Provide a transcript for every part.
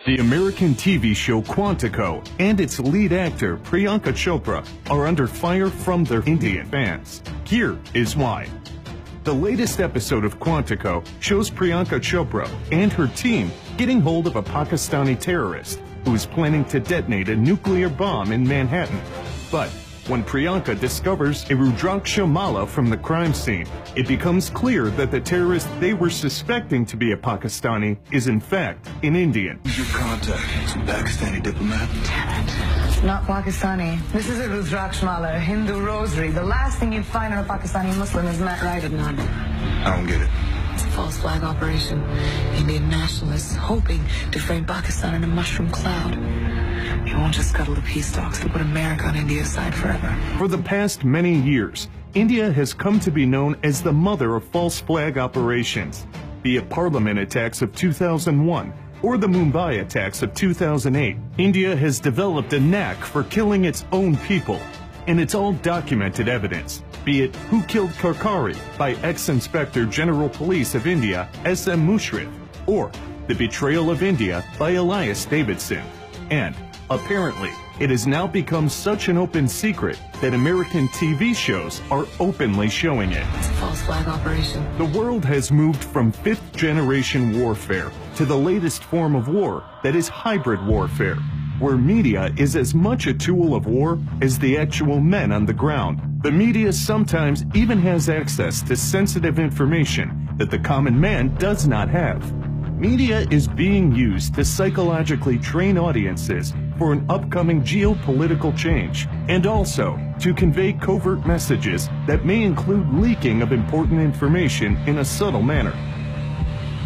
The American TV show Quantico and its lead actor Priyanka Chopra are under fire from their Indian fans. Here is why. The latest episode of Quantico shows Priyanka Chopra and her team getting hold of a Pakistani terrorist who is planning to detonate a nuclear bomb in Manhattan. But when Priyanka discovers a Rudraksha mala from the crime scene, it becomes clear that the terrorist they were suspecting to be a Pakistani is in fact an Indian. Who's your contact? Some Pakistani diplomat? Damn it. Not Pakistani. This is a Rudraksha mala, a Hindu rosary. The last thing you'd find in a Pakistani Muslim is Matt Right of none. I don't get it. It's a false flag operation. Indian nationalists hoping to frame Pakistan in a mushroom cloud. You won't just scuttle the peace talks to put America on India's side forever. For the past many years, India has come to be known as the mother of false flag operations. Be it Parliament attacks of 2001 or the Mumbai attacks of 2008, India has developed a knack for killing its own people. And it's all documented evidence, be it Who Killed Karkari by ex-Inspector General Police of India S.M. Mushrif, or The Betrayal of India by Elias Davidson. And apparently, it has now become such an open secret that American TV shows are openly showing it. It's a false flag operation. The world has moved from fifth-generation warfare to the latest form of war that is hybrid warfare, where media is as much a tool of war as the actual men on the ground. The media sometimes even has access to sensitive information that the common man does not have. Media is being used to psychologically train audiences for an upcoming geopolitical change, and also to convey covert messages that may include leaking of important information in a subtle manner.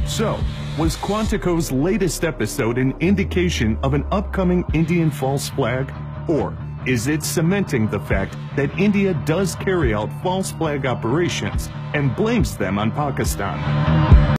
So, was Quantico's latest episode an indication of an upcoming Indian false flag? Or is it cementing the fact that India does carry out false flag operations and blames them on Pakistan?